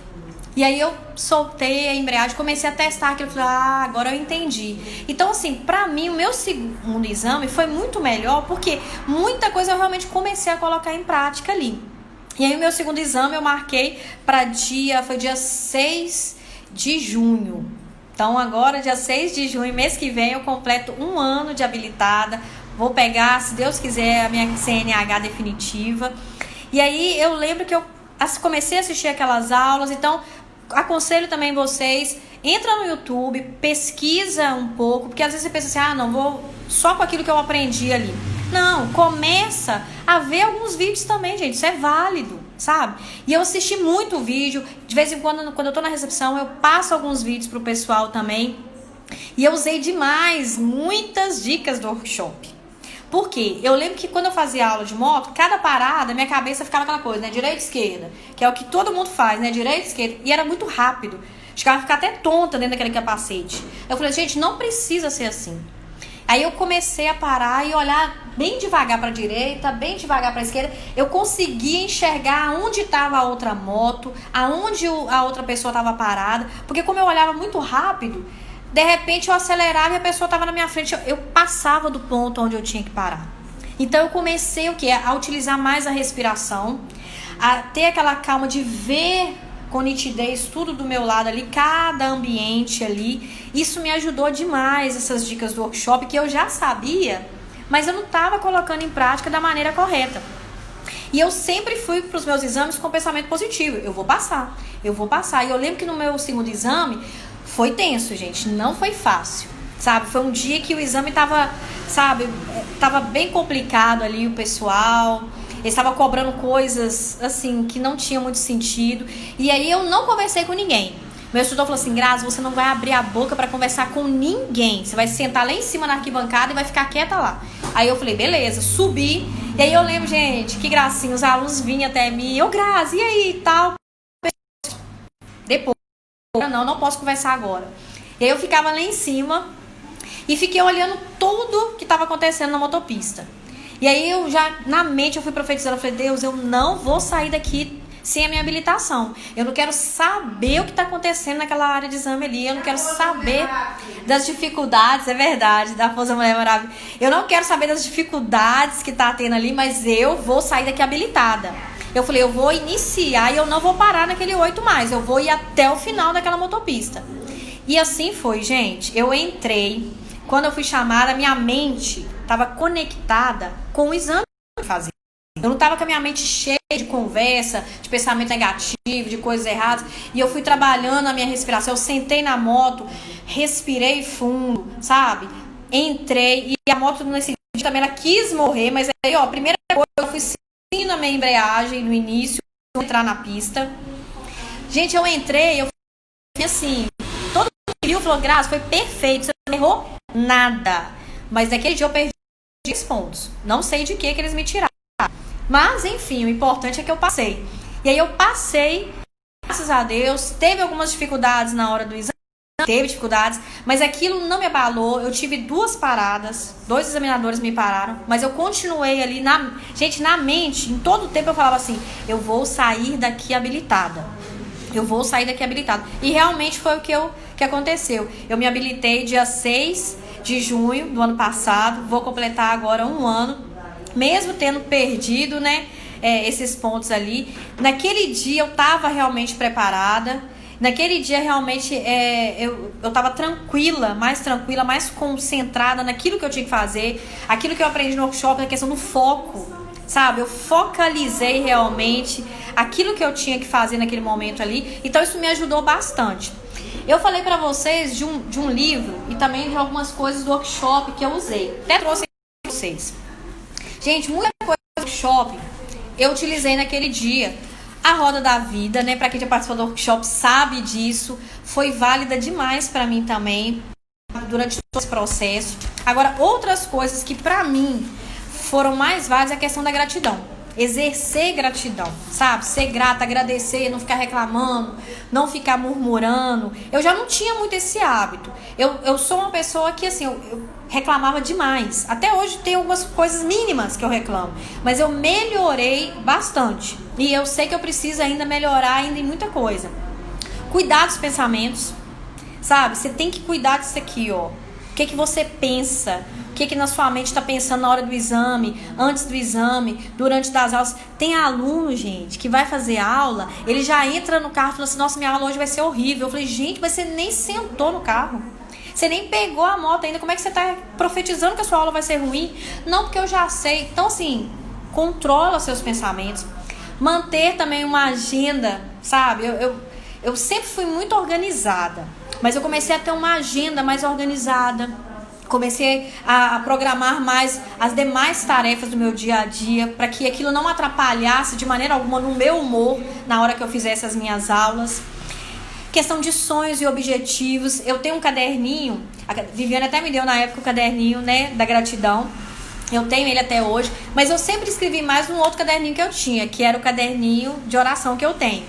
E aí eu soltei a embreagem, comecei a testar aquilo, falei, agora eu entendi. Então assim, pra mim o meu segundo exame foi muito melhor, porque muita coisa eu realmente comecei a colocar em prática ali. E aí o meu segundo exame eu marquei foi dia 6 de junho. Então agora, dia 6 de junho, mês que vem, eu completo 1 ano de habilitada. Vou pegar, se Deus quiser, a minha CNH definitiva. E aí eu lembro que eu comecei a assistir aquelas aulas, então aconselho também vocês, entra no YouTube, pesquisa um pouco, porque às vezes você pensa assim, não, vou só com aquilo que eu aprendi ali. Não, começa a ver alguns vídeos também, gente, isso é válido, sabe? E eu assisti muito vídeo, de vez em quando eu tô na recepção, eu passo alguns vídeos pro pessoal também, e eu usei demais muitas dicas do workshop. Por quê? Eu lembro que quando eu fazia aula de moto, cada parada, minha cabeça ficava aquela coisa, né? Direita e esquerda, que é o que todo mundo faz, né? Direita e esquerda. E era muito rápido. Chegava a ficar até tonta dentro daquele capacete. Eu falei, gente, não precisa ser assim. Aí eu comecei a parar e olhar bem devagar para a direita, bem devagar para a esquerda. Eu conseguia enxergar onde estava a outra moto, aonde a outra pessoa estava parada. Porque como eu olhava muito rápido, de repente eu acelerava e a pessoa estava na minha frente, eu passava do ponto onde eu tinha que parar. Então eu comecei a utilizar mais a respiração, a ter aquela calma de ver com nitidez tudo do meu lado ali, cada ambiente ali. Isso me ajudou demais, essas dicas do workshop que eu já sabia, mas eu não estava colocando em prática da maneira correta. E eu sempre fui para os meus exames com pensamento positivo, eu vou passar. E eu lembro que no meu segundo exame foi tenso, gente, não foi fácil, sabe? Foi um dia que o exame tava bem complicado ali, o pessoal, eles estavam cobrando coisas, assim, que não tinham muito sentido. E aí eu não conversei com ninguém. Meu instrutor falou assim, Grazi, você não vai abrir a boca pra conversar com ninguém. Você vai sentar lá em cima na arquibancada e vai ficar quieta lá. Aí eu falei, beleza, subi. E aí eu lembro, gente, que gracinha, os alunos vinham até mim, Grazi, e aí, e tal. Depois, não posso conversar agora. E aí eu ficava lá em cima e fiquei olhando tudo que estava acontecendo na motopista. E aí eu já, na mente, eu fui profetizando, eu falei, Deus, eu não vou sair daqui sem a minha habilitação. Eu não quero saber o que está acontecendo naquela área de exame ali, eu não quero saber das dificuldades, é verdade, da Força Mulher Maravilha. Eu não quero saber das dificuldades que está tendo ali, mas eu vou sair daqui habilitada. Eu falei, eu vou iniciar e eu não vou parar naquele 8 mais. Eu vou ir até o final daquela motopista. E assim foi, gente. Eu entrei. Quando eu fui chamada, minha mente estava conectada com o exame que eu fazia. Eu não estava com a minha mente cheia de conversa, de pensamento negativo, de coisas erradas. E eu fui trabalhando a minha respiração. Eu sentei na moto, respirei fundo, sabe? Entrei. E a moto nesse dia também, ela quis morrer. Mas aí, a primeira coisa, eu fui na minha embreagem no início, entrar na pista. Gente, eu entrei, eu fui assim, todo mundo viu, falou, Grazi, foi perfeito, você não errou nada. Mas naquele dia eu perdi 10 pontos. Não sei de que eles me tiraram. Mas, enfim, o importante é que eu passei. E aí eu passei, graças a Deus, teve algumas dificuldades na hora do exame, teve dificuldades, mas aquilo não me abalou. Eu tive 2 paradas, 2 examinadores me pararam, mas eu continuei ali na mente, em todo o tempo eu falava assim, eu vou sair daqui habilitada. E realmente foi o que aconteceu. Eu me habilitei dia 6 de junho do ano passado, vou completar agora 1 ano, mesmo tendo perdido, né, esses pontos ali. Naquele dia eu estava realmente preparada. Naquele dia, realmente, eu estava tranquila, mais concentrada naquilo que eu tinha que fazer, aquilo que eu aprendi no workshop, na questão do foco, sabe? Eu focalizei realmente aquilo que eu tinha que fazer naquele momento ali, então isso me ajudou bastante. Eu falei para vocês de um livro e também de algumas coisas do workshop que eu usei, até trouxe para vocês. Gente, muita coisa do workshop eu utilizei naquele dia. A roda da vida, né? Para quem já participou do workshop sabe disso. Foi válida demais para mim também durante todo esse processo. Agora, outras coisas que para mim foram mais válidas é a questão da gratidão. Exercer gratidão, sabe? Ser grata, agradecer, não ficar reclamando, não ficar murmurando. Eu já não tinha muito esse hábito. Eu sou uma pessoa que, assim, reclamava demais. Até hoje tem algumas coisas mínimas que eu reclamo, mas eu melhorei bastante. E eu sei que eu preciso ainda melhorar ainda em muita coisa. Cuidar dos pensamentos, sabe? Você tem que cuidar disso aqui, ó. O que você pensa? O que na sua mente está pensando na hora do exame, antes do exame, durante das aulas? Tem aluno, gente, que vai fazer aula, ele já entra no carro e fala assim, nossa, minha aula hoje vai ser horrível. Eu falei, gente, mas você nem sentou no carro. Você nem pegou a moto ainda. Como é que você está profetizando que a sua aula vai ser ruim? Não, porque eu já sei. Então, assim, controla seus pensamentos. Manter também uma agenda, sabe? Eu sempre fui muito organizada, mas eu comecei a ter uma agenda mais organizada. Comecei a programar mais as demais tarefas do meu dia a dia, para que aquilo não atrapalhasse de maneira alguma no meu humor na hora que eu fizesse as minhas aulas. Questão de sonhos e objetivos. Eu tenho um caderninho, a Viviane até me deu na época o caderninho, né, da gratidão. Eu tenho ele até hoje, mas eu sempre escrevi mais num outro caderninho que eu tinha, que era o caderninho de oração que eu tenho.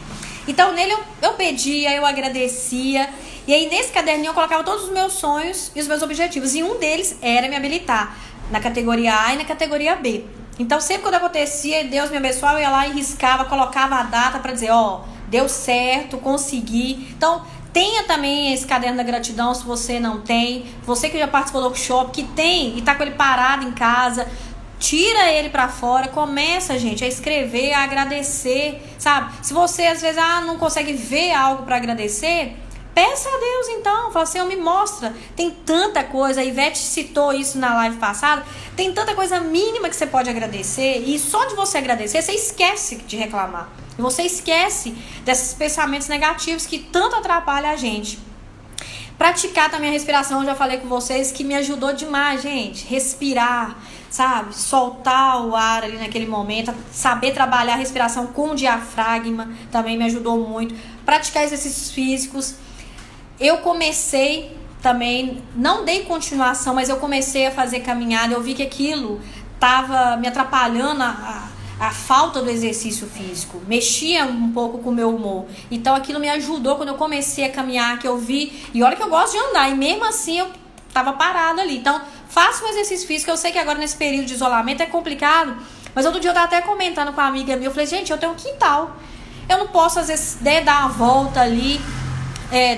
Então nele eu pedia, eu agradecia. E aí nesse caderninho eu colocava todos os meus sonhos e os meus objetivos. E um deles era me habilitar na categoria A e na categoria B. Então sempre quando acontecia, Deus me abençoava, eu ia lá e riscava, colocava a data para dizer, ó, deu certo, consegui. Então tenha também esse caderno da gratidão se você não tem. Você que já participou do workshop, que tem e tá com ele parado em casa, tira ele pra fora, começa, gente, a escrever, a agradecer, sabe? Se você às vezes não consegue ver algo para agradecer, peça a Deus então, fala, Senhor, me mostra. Tem tanta coisa, a Ivete citou isso na live passada, tem tanta coisa mínima que você pode agradecer, e só de você agradecer, você esquece de reclamar. E você esquece desses pensamentos negativos que tanto atrapalham a gente. Praticar também a respiração, eu já falei com vocês, que me ajudou demais, gente. Respirar, sabe? Soltar o ar ali naquele momento. Saber trabalhar a respiração com o diafragma também me ajudou muito. Praticar exercícios físicos. Eu comecei também, não dei continuação, mas eu comecei a fazer caminhada. Eu vi que aquilo estava me atrapalhando a falta do exercício físico, mexia um pouco com o meu humor. Então aquilo me ajudou quando eu comecei a caminhar, que eu vi, e olha que eu gosto de andar, e mesmo assim eu tava parada ali. Então faça um exercício físico. Eu sei que agora nesse período de isolamento é complicado, mas outro dia eu tava até comentando com uma amiga minha, eu falei, gente, eu tenho um quintal, eu não posso às vezes dar uma volta ali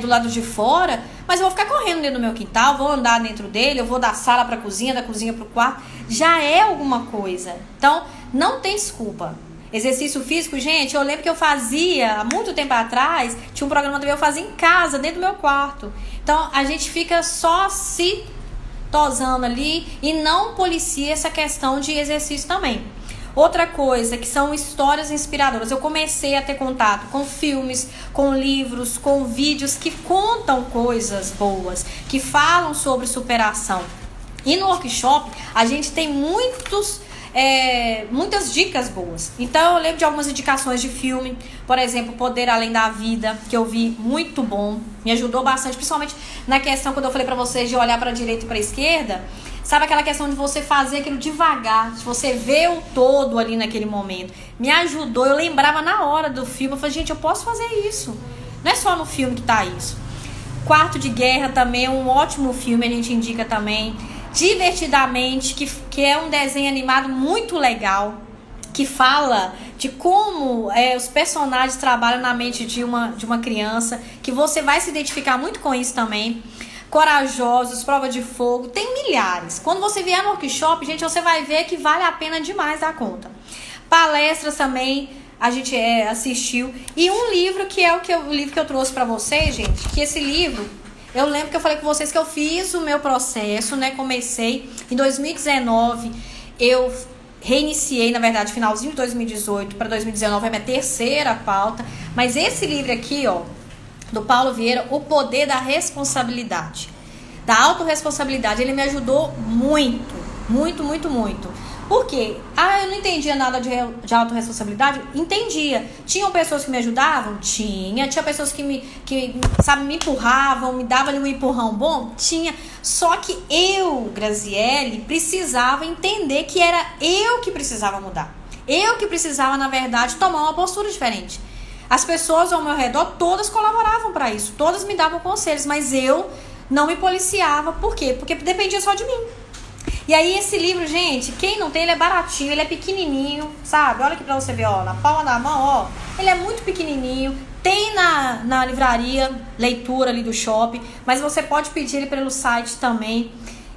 do lado de fora, mas eu vou ficar correndo dentro do meu quintal, vou andar dentro dele, eu vou da sala pra cozinha, da cozinha pro quarto, já é alguma coisa. Então não tem desculpa. Exercício físico, gente, eu lembro que eu fazia há muito tempo atrás, tinha um programa também, eu fazia em casa, dentro do meu quarto. Então a gente fica só se tosando ali e não policia essa questão de exercício também. Outra coisa, que são histórias inspiradoras. Eu comecei a ter contato com filmes, com livros, com vídeos que contam coisas boas, que falam sobre superação. E no workshop, a gente tem muitas dicas boas. Então eu lembro de algumas indicações de filme, por exemplo, Poder Além da Vida, que eu vi, muito bom, me ajudou bastante, principalmente na questão quando eu falei pra vocês de olhar pra direita e pra esquerda. Sabe aquela questão de você fazer aquilo devagar, de você ver o todo ali naquele momento. Me ajudou, eu lembrava na hora do filme, eu falei, gente, eu posso fazer isso. Não é só no filme que tá isso. Quarto de Guerra também é um ótimo filme, a gente indica também. Divertidamente, que é um desenho animado muito legal, que fala de como os personagens trabalham na mente de uma criança, que você vai se identificar muito com isso também. Corajosos, Prova de Fogo, tem milhares. Quando você vier no workshop, gente, você vai ver que vale a pena demais a conta. Palestras também a gente assistiu. E um livro que é o livro que eu trouxe pra vocês, gente, que esse livro, eu lembro que eu falei com vocês que eu fiz o meu processo, né? Comecei em 2019, eu reiniciei, na verdade, finalzinho de 2018 para 2019, é minha terceira pauta. Mas esse livro aqui, ó, do Paulo Vieira, O Poder da Responsabilidade, da autorresponsabilidade, ele me ajudou muito, muito, muito, muito. Por quê? Eu não entendia nada de autorresponsabilidade? Entendia. Tinham pessoas que me ajudavam? Tinha pessoas que me empurravam, me davam ali um empurrão bom? Tinha. Só que eu, Graziele, precisava entender que era eu que precisava mudar. Eu que precisava, na verdade, tomar uma postura diferente. As pessoas ao meu redor, todas colaboravam para isso, todas me davam conselhos, mas eu não me policiava. Por quê? Porque dependia só de mim. E aí esse livro, gente, quem não tem, ele é baratinho, ele é pequenininho, sabe? Olha aqui pra você ver, ó, na palma da mão, ó. Ele é muito pequenininho, tem na livraria, leitura ali do shopping, mas você pode pedir ele pelo site também.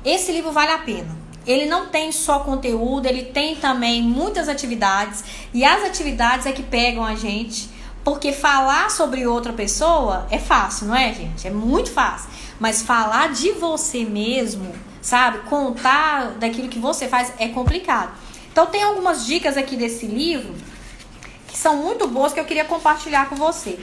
Esse livro vale a pena. Ele não tem só conteúdo, ele tem também muitas atividades. E as atividades é que pegam a gente, porque falar sobre outra pessoa é fácil, não é, gente? É muito fácil. Mas falar de você mesmo, sabe? Contar daquilo que você faz é complicado. Então tem algumas dicas aqui desse livro que são muito boas que eu queria compartilhar com você.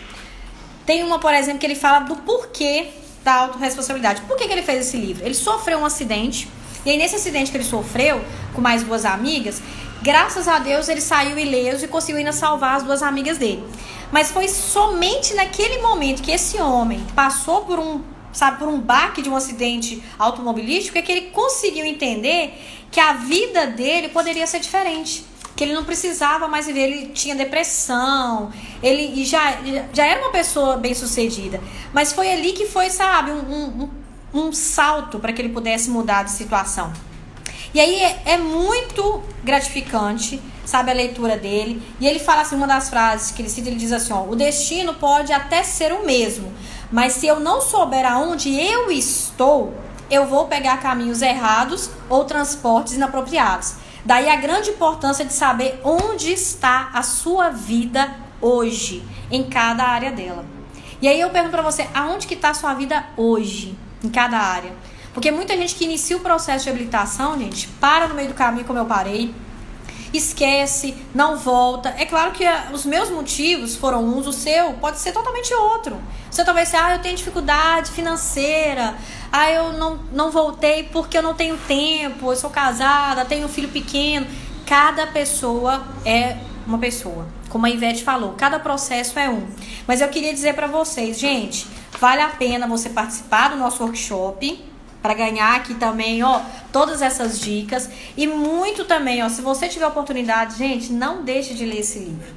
Tem uma, por exemplo, que ele fala do porquê da autorresponsabilidade. Por que ele fez esse livro? Ele sofreu um acidente. E aí nesse acidente que ele sofreu com mais duas amigas, graças a Deus ele saiu ileso e conseguiu ainda salvar as duas amigas dele. Mas foi somente naquele momento que esse homem passou por um baque de um acidente automobilístico, é que ele conseguiu entender que a vida dele poderia ser diferente. Que ele não precisava mais viver, ele tinha depressão, ele já era uma pessoa bem sucedida. Mas foi ali que foi, sabe, um salto para que ele pudesse mudar de situação. E aí é muito gratificante, sabe, a leitura dele. E ele fala assim, uma das frases que ele cita, ele diz assim, ó, o destino pode até ser o mesmo, mas se eu não souber aonde eu estou, eu vou pegar caminhos errados ou transportes inapropriados. Daí a grande importância de saber onde está a sua vida hoje, em cada área dela. E aí eu pergunto pra você, aonde que está a sua vida hoje, em cada área? Porque muita gente que inicia o processo de habilitação, gente, para no meio do caminho como eu parei, esquece, não volta. É claro que os meus motivos foram uns, o seu pode ser totalmente outro. Você talvez seja, eu tenho dificuldade financeira, eu não voltei porque eu não tenho tempo, eu sou casada, tenho um filho pequeno. Cada pessoa é uma pessoa. Como a Ivete falou, cada processo é um. Mas eu queria dizer pra vocês, gente, vale a pena você participar do nosso workshop, para ganhar aqui também, ó, todas essas dicas. E muito também, ó, se você tiver oportunidade, gente, não deixe de ler esse livro.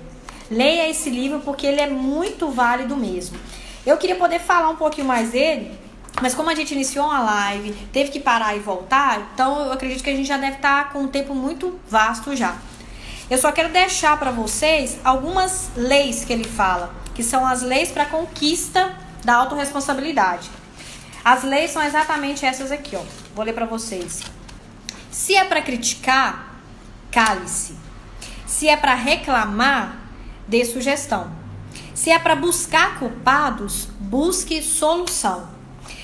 Leia esse livro porque ele é muito válido mesmo. Eu queria poder falar um pouquinho mais dele, mas como a gente iniciou uma live, teve que parar e voltar, então eu acredito que a gente já deve estar com um tempo muito vasto já. Eu só quero deixar para vocês algumas leis que ele fala, que são as leis para a conquista da autorresponsabilidade. As leis são exatamente essas aqui, ó. Vou ler para vocês. Se é para criticar, cale-se. Se é para reclamar, dê sugestão. Se é para buscar culpados, busque solução.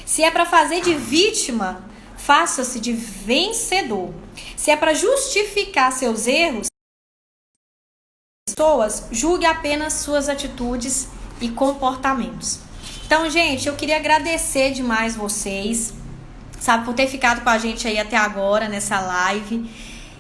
Se é para fazer de vítima, faça-se de vencedor. Se é para justificar seus erros, pessoas, julgue apenas suas atitudes e comportamentos. Então, gente, eu queria agradecer demais vocês, sabe, por ter ficado com a gente aí até agora nessa live.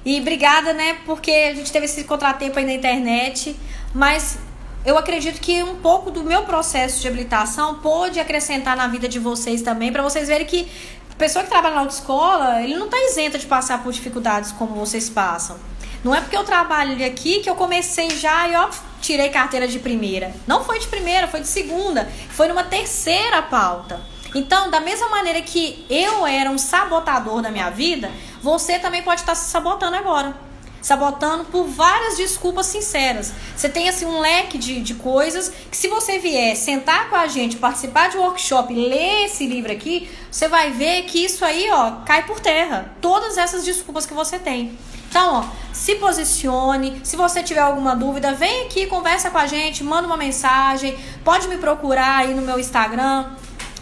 E obrigada, né, porque a gente teve esse contratempo aí na internet, mas eu acredito que um pouco do meu processo de habilitação pôde acrescentar na vida de vocês também, para vocês verem que a pessoa que trabalha na autoescola, ele não está isenta de passar por dificuldades como vocês passam. Não é porque eu trabalho aqui que eu comecei já e ó, tirei carteira de primeira. Não foi de primeira, foi de segunda. Foi numa terceira pauta. Então, da mesma maneira que eu era um sabotador da minha vida, você também pode estar se sabotando agora. Sabotando por várias desculpas sinceras. Você tem assim um leque de coisas que se você vier sentar com a gente, participar de um workshop, ler esse livro aqui, você vai ver que isso aí, ó, cai por terra. Todas essas desculpas que você tem. Então, ó, se posicione. Se você tiver alguma dúvida, vem aqui, conversa com a gente, manda uma mensagem. Pode me procurar aí no meu Instagram.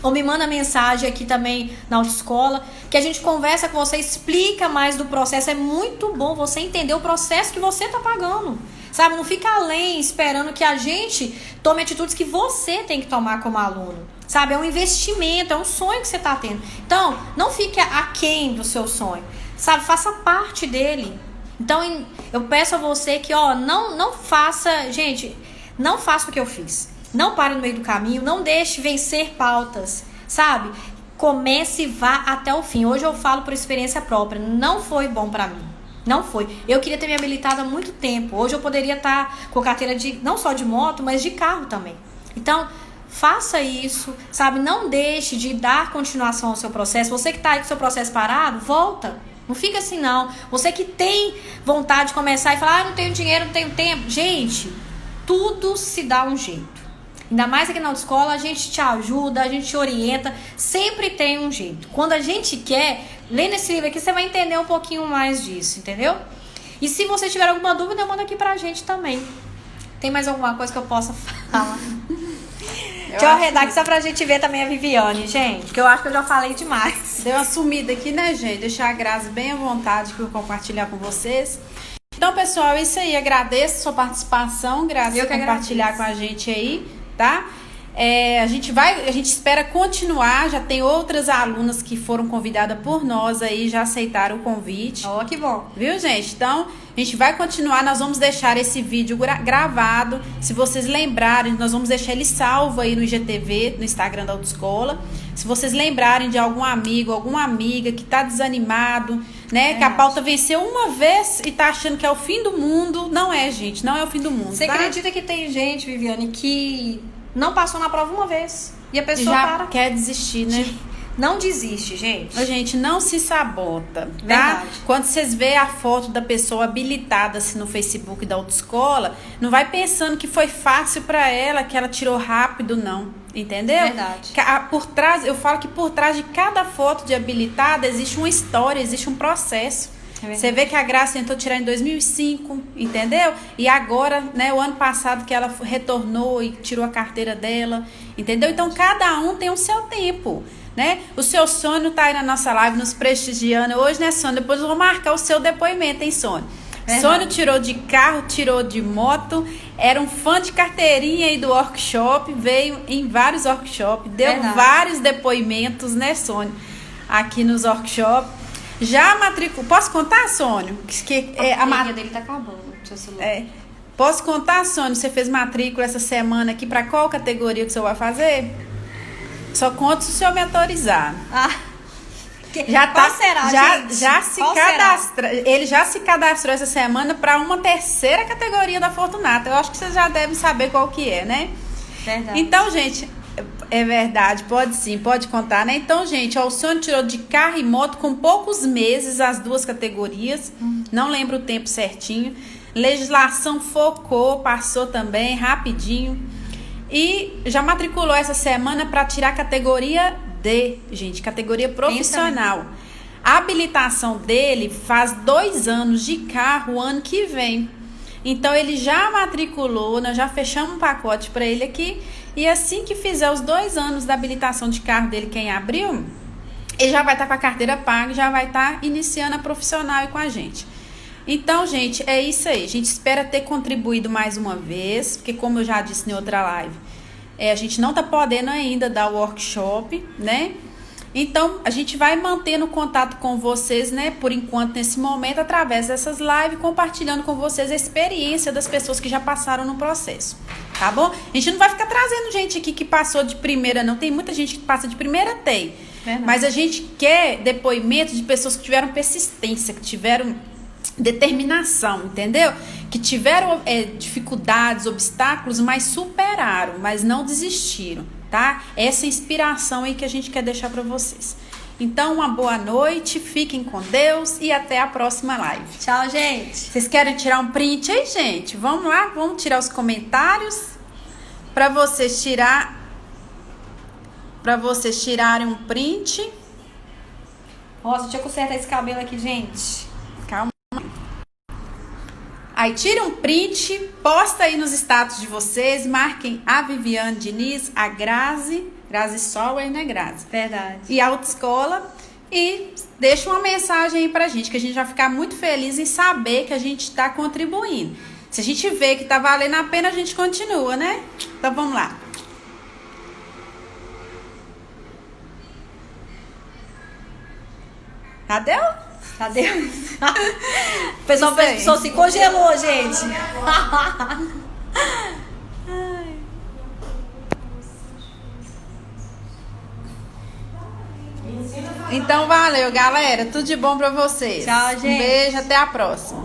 Ou me manda mensagem aqui também na autoescola, que a gente conversa com você, explica mais do processo. É muito bom você entender o processo que você tá pagando. Sabe, não fica além esperando que a gente tome atitudes que você tem que tomar como aluno. Sabe, é um investimento, é um sonho que você tá tendo. Então, não fique aquém do seu sonho. Sabe, faça parte dele. Então, eu peço a você que, ó, não faça... Gente, não faça o que eu fiz. Não pare no meio do caminho, não deixe vencer pautas, sabe? Comece e vá até o fim. Hoje eu falo por experiência própria, não foi bom pra mim. Não foi. Eu queria ter me habilitado há muito tempo. Hoje eu poderia estar com carteira de não só de moto, mas de carro também. Então, faça isso, sabe? Não deixe de dar continuação ao seu processo. Você que tá aí com o seu processo parado, volta. Não fica assim, não. Você que tem vontade de começar e falar, não tenho dinheiro, não tenho tempo. Gente, tudo se dá um jeito. Ainda mais aqui na autoescola, a gente te ajuda, a gente te orienta. Sempre tem um jeito. Quando a gente quer, lendo esse livro aqui, você vai entender um pouquinho mais disso, entendeu? E se você tiver alguma dúvida, manda aqui pra gente também. Tem mais alguma coisa que eu possa falar? Deixa eu arredar aqui só pra gente ver também a Viviane, gente. Porque eu acho que eu já falei demais. Deu uma sumida aqui, né, gente? Deixar a Grazi bem à vontade que eu vou compartilhar com vocês. Então, pessoal, é isso aí. Agradeço a sua participação, Grazi, por compartilhar com a gente aí, tá? A gente espera continuar. Já tem outras alunas que foram convidadas por nós aí, já aceitaram o convite. Ó, que bom. Viu, gente? Então, a gente vai continuar. Nós vamos deixar esse vídeo gravado. Se vocês lembrarem, nós vamos deixar ele salvo aí no IGTV, no Instagram da autoescola. Se vocês lembrarem de algum amigo, alguma amiga que tá desanimado, né? Que a pauta venceu uma vez e tá achando que é o fim do mundo. Não é, gente. Não é o fim do mundo. Você acredita que tem gente, Viviane, que não passou na prova uma vez e a pessoa já quer desistir, né? Não desiste, gente. Gente, não se sabota, tá? Verdade. Quando vocês vê a foto da pessoa habilitada assim, no Facebook da autoescola, não vai pensando que foi fácil pra ela, que ela tirou rápido, não. Entendeu? Verdade. Por trás, eu falo que por trás de cada foto de habilitada existe uma história, existe um processo. Você vê que a Graça tentou tirar em 2005, entendeu? E agora, né, o ano passado que ela retornou e tirou a carteira dela, entendeu? Então, cada um tem o seu tempo, né? O seu Sônia tá aí na nossa live, nos prestigiando hoje, né, Sônia? Depois eu vou marcar o seu depoimento, hein, Sônia? Sônia tirou de carro, tirou de moto, era um fã de carteirinha aí do workshop, veio em vários workshops, deu vários depoimentos, né, Sônia? Aqui nos workshops. Já matriculou. Posso contar, Sônia? A bateria dele tá acabando, seu celular. Posso contar, Sônia? Você fez matrícula essa semana aqui para qual categoria que o senhor vai fazer? Só conto se o senhor me autorizar. Já tá, qual será, gente? Já se cadastra. Ele já se cadastrou essa semana para uma terceira categoria da Fortunata. Eu acho que vocês já devem saber qual que é, né? Verdade. Então, gente, é verdade, pode sim, pode contar, né? Então, gente, o Sônia tirou de carro e moto com poucos meses as duas categorias. Não lembro o tempo certinho. Legislação focou, passou também rapidinho. E já matriculou essa semana para tirar a categoria D, gente, categoria profissional. A habilitação dele faz 2 anos de carro o ano que vem. Então, ele já matriculou, nós já fechamos um pacote para ele aqui. E assim que fizer os 2 anos da habilitação de carro dele, que é em abril, ele já vai estar com a carteira paga, já vai estar iniciando a profissional aí com a gente. Então, gente, é isso aí. A gente espera ter contribuído mais uma vez, porque como eu já disse em outra live, a gente não tá podendo ainda dar o workshop, né? Então, a gente vai mantendo contato com vocês, né, por enquanto, nesse momento, através dessas lives, compartilhando com vocês a experiência das pessoas que já passaram no processo, tá bom? A gente não vai ficar trazendo gente aqui que passou de primeira, não. Tem muita gente que passa de primeira, tem. Verdade. Mas a gente quer depoimento de pessoas que tiveram persistência, que tiveram determinação, entendeu? Que tiveram dificuldades, obstáculos, mas superaram, mas não desistiram, tá? Essa inspiração aí que a gente quer deixar para vocês. Então, uma boa noite, fiquem com Deus e até a próxima live. Tchau, gente. Vocês querem tirar um print aí, gente? Vamos lá, vamos tirar os comentários para vocês tirarem um print. Nossa, deixa eu consertar esse cabelo aqui, gente. Calma. Aí tira um print, posta aí nos status de vocês, marquem a Viviane Diniz, a Grazi Sower, né, Grazi? Verdade. E a autoescola, e deixa uma mensagem aí pra gente, que a gente vai ficar muito feliz em saber que a gente tá contribuindo. Se a gente vê que tá valendo a pena, a gente continua, né? Então vamos lá. Cadê? O pessoal se congelou, gente. Então valeu, galera. Tudo de bom pra vocês. Tchau, gente. Um beijo, até a próxima.